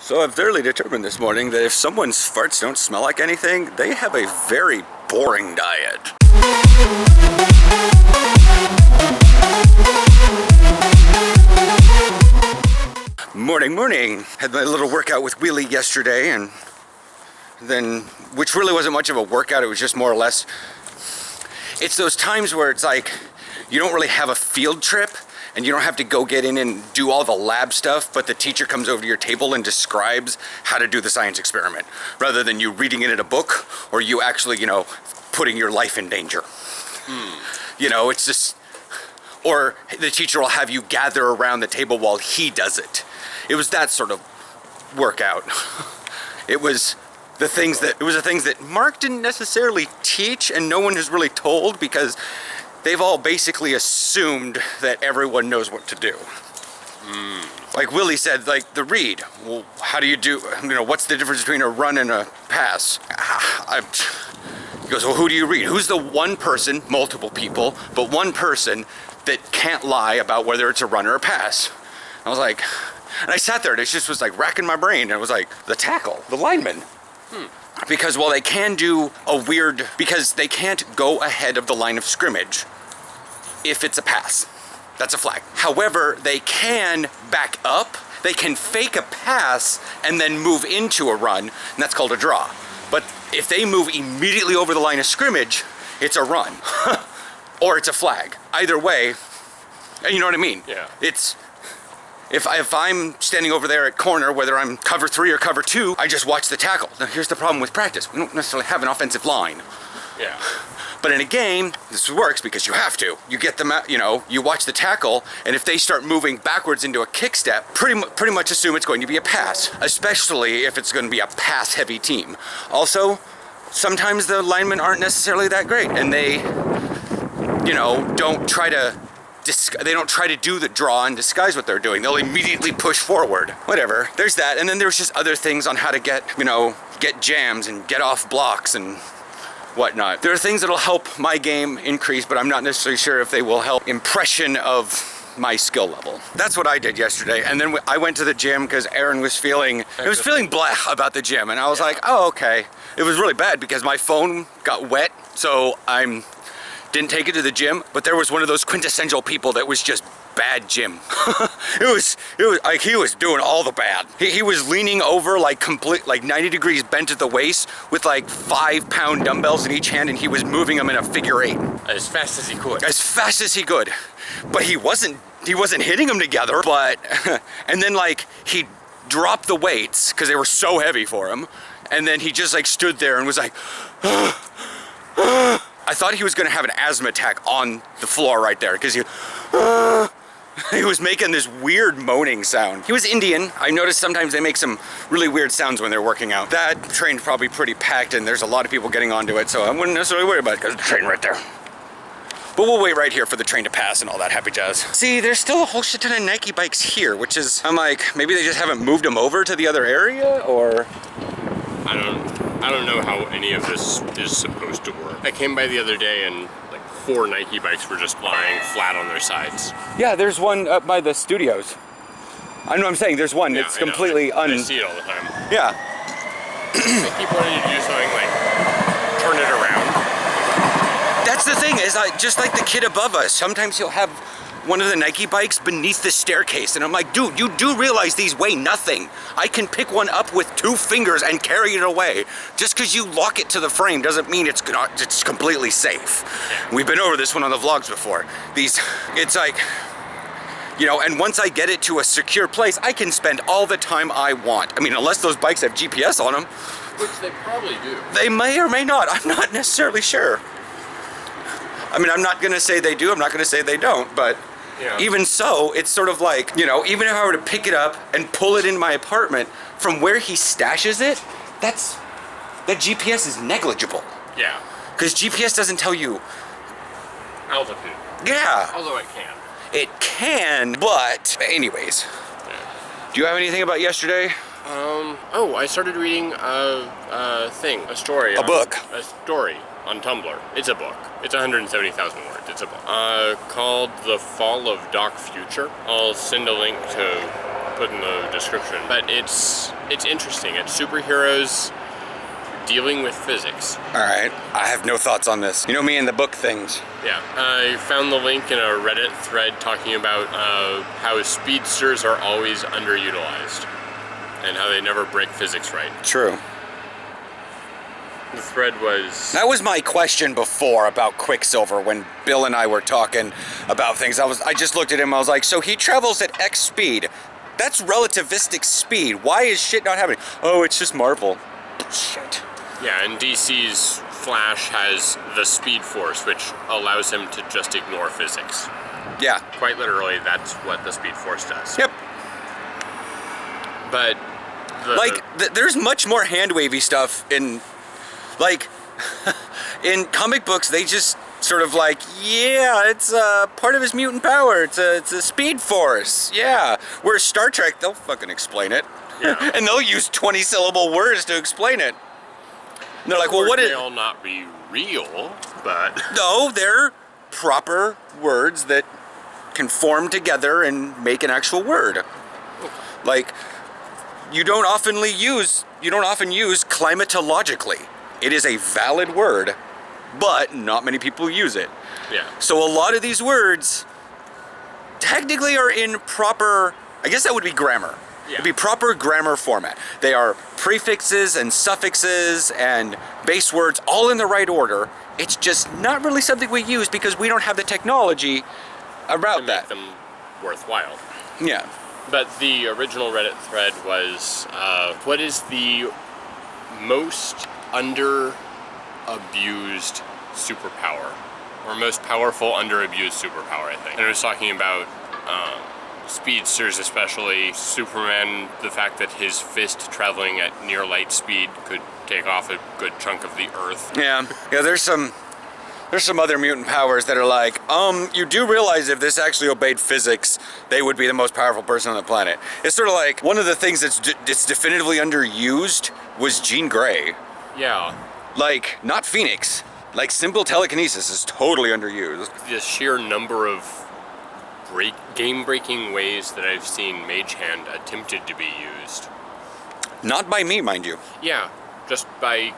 So I've thoroughly determined this morning that if someone's farts don't smell like anything, they have a very boring diet. Morning. Had my little workout with Wheelie yesterday, and then, which really wasn't much of a workout, it was just more or less, it's those times where it's like, you don't really have a field trip, and you don't have to go get in and do all the lab stuff, but the teacher comes over to your table and describes how to do the science experiment, rather than you reading it in a book, or you actually, putting your life in danger. It's just, or the teacher will have you gather around the table while he does it. It was that sort of workout. It was the things that Mark didn't necessarily teach, and no one has really told, because they've all basically assumed that everyone knows what to do. Like Willie said, like the read. Well, how do you do, what's the difference between a run and a pass? He goes, well, who do you read? Who's the one person, multiple people, but one person that can't lie about whether it's a run or a pass? I was like, and I sat there and it just was like racking my brain. And it was like, the tackle, the lineman. Because while they can do because they can't go ahead of the line of scrimmage if it's a pass. That's a flag. However, they can back up, they can fake a pass and then move into a run, and that's called a draw. But if they move immediately over the line of scrimmage, it's a run. Or it's a flag. Either way, you know what I mean? Yeah. If I'm standing over there at corner, whether I'm cover 3 or cover 2, I just watch the tackle. Now here's the problem with practice. We don't necessarily have an offensive line. Yeah. But in a game, this works because you have to. You get them out, you watch the tackle, and if they start moving backwards into a kick step, pretty much assume it's going to be a pass, especially if it's going to be a pass-heavy team. Also, sometimes the linemen aren't necessarily that great, and they, don't try to do the draw and disguise what they're doing. They'll immediately push forward. Whatever. There's that. And then there's just other things on how to get jams and get off blocks and whatnot. There are things that'll help my game increase, but I'm not necessarily sure if they will help impression of my skill level. That's what I did yesterday. And then I went to the gym because Aaron was feeling blah about the gym. And I was like, oh, okay. It was really bad because my phone got wet. So didn't take it to the gym, but there was one of those quintessential people that was just bad gym. it was like he was doing all the bad. He was leaning over like 90 degrees bent at the waist with like 5-pound dumbbells in each hand, and he was moving them in a figure 8. As fast as he could. As fast as he could. But he wasn't hitting them together, but, and then like he dropped the weights because they were so heavy for him, and then he just like stood there and was like, I thought he was going to have an asthma attack on the floor right there because he was making this weird moaning sound. He was Indian. I noticed sometimes they make some really weird sounds when they're working out. That train's probably pretty packed and there's a lot of people getting onto it, so I wouldn't necessarily worry about it because the train right there. But we'll wait right here for the train to pass and all that happy jazz. See, there's still a whole shit ton of Nike bikes here, which is, I'm like, maybe they just haven't moved them over to the other area, or? I don't know how any of this is supposed to work. I came by the other day and like 4 Nike bikes were just lying flat on their sides. Yeah, there's one up by the studios. I know what I'm saying, there's one that's completely I see it all the time. Yeah. I keep wanting to do something like turn it around. That's the thing, is just like the kid above us, sometimes he'll have one of the Nike bikes beneath the staircase, and I'm like, dude, you do realize these weigh nothing. I can pick one up with 2 fingers and carry it away. Just because you lock it to the frame doesn't mean it's completely safe. Yeah. We've been over this one on the vlogs before. It's like, and once I get it to a secure place, I can spend all the time I want. I mean, unless those bikes have GPS on them. Which they probably do. They may or may not. I'm not necessarily sure. I mean, I'm not gonna say they do, I'm not gonna say they don't, but even so, it's sort of like, even if I were to pick it up and pull it in my apartment, from where he stashes it, that GPS is negligible. Yeah. Because GPS doesn't tell you altitude. Yeah. Although it can. It can, but anyways. Yeah. Do you have anything about yesterday? I started reading a story. A book. A story on Tumblr. It's a book. It's 170,000 words. It's a book. Called The Fall of Doc Future. I'll send a link to put in the description. But it's interesting. It's superheroes dealing with physics. All right, I have no thoughts on this. You know me and the book things. Yeah, I found the link in a Reddit thread talking about how speedsters are always underutilized and how they never break physics right. True. The thread was... That was my question before about Quicksilver when Bill and I were talking about things. I just looked at him, I was like, so he travels at X speed. That's relativistic speed. Why is shit not happening? Oh, it's just Marvel. Shit. Yeah, and DC's Flash has the Speed Force, which allows him to just ignore physics. Yeah. Quite literally, that's what the Speed Force does. Yep. But there's much more hand-wavy stuff in, like, in comic books. They just sort of like, yeah, it's part of his mutant power. It's a Speed Force. Yeah. Whereas Star Trek, they'll fucking explain it. Yeah. And they'll use 20-syllable words to explain it. And they're like, well, what is... May all not be real, but... No, they're proper words that can form together and make an actual word. Like, you don't often use climatologically. It is a valid word, but not many people use it. Yeah. So a lot of these words technically are in proper, I guess that would be grammar. Yeah. It'd be proper grammar format. They are prefixes and suffixes and base words all in the right order. It's just not really something we use because we don't have the technology about to that. make them worthwhile. Yeah. But the original Reddit thread was, what is the most under-abused superpower? Or most powerful under-abused superpower, I think. And it was talking about speedsters, especially Superman, the fact that his fist traveling at near light speed could take off a good chunk of the earth. Yeah. Yeah, there's some other mutant powers that are like, you do realize if this actually obeyed physics, they would be the most powerful person on the planet. It's sort of like, one of the things that's definitively underused was Jean Grey. Yeah. Like, not Phoenix. Like, simple telekinesis is totally underused. The sheer number of game-breaking ways that I've seen Mage Hand attempted to be used. Not by me, mind you. Yeah, just by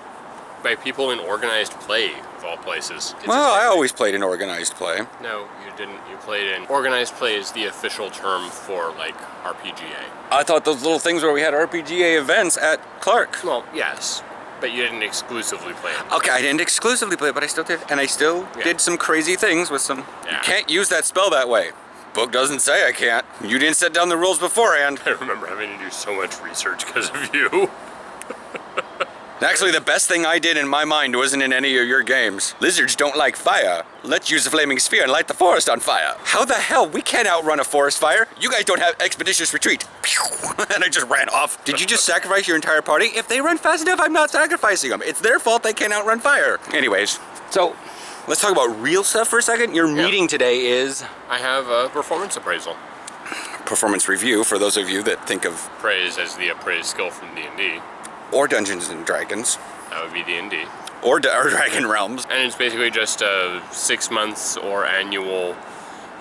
people in organized play, of all places. It's Well, I always played in organized play. No, you didn't. You played in... Organized play is the official term for, like, RPGA. I thought those little things where we had RPGA events at Clark. Well, yes, but you didn't exclusively play it. Okay, I didn't exclusively play it, but I still did. And I still did some crazy things with some... Yeah. You can't use that spell that way. Book doesn't say I can't. You didn't set down the rules beforehand. I remember having to do so much research because of you. Actually, the best thing I did in my mind wasn't in any of your games. Lizards don't like fire. Let's use a flaming sphere and light the forest on fire. How the hell? We can't outrun a forest fire. You guys don't have expeditious retreat. And I just ran off. Did you just sacrifice your entire party? If they run fast enough, I'm not sacrificing them. It's their fault they can't outrun fire. Anyways, so let's talk about real stuff for a second. Your meeting today is... I have a performance appraisal. Performance review for those of you that think of... Praise as the appraised skill from D&D. Or Dungeons and Dragons. That would be D&D. Or Dragon Realms. And it's basically just a 6 months or annual,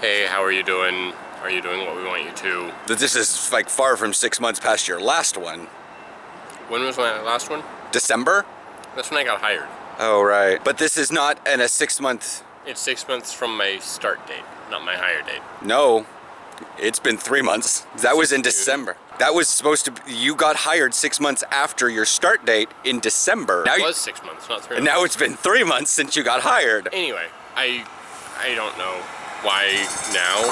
hey, how are you doing? Are you doing what we want you to? This is like far from 6 months past your last one. When was my last one? December? That's when I got hired. Oh, right. But this is not a 6 month... It's 6 months from my start date, not my hire date. No. It's been 3 months. That was in December. That was supposed to be... You got hired 6 months after your start date in December. It was 6 months, not 3 And months. now it's been 3 months since you got hired. Anyway, I don't know why now.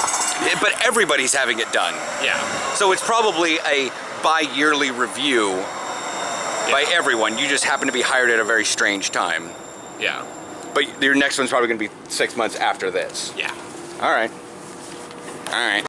But everybody's having it done. Yeah. So it's probably a bi-yearly review by everyone. You just happen to be hired at a very strange time. Yeah. But your next one's probably going to be 6 months after this. Yeah. All right. All right.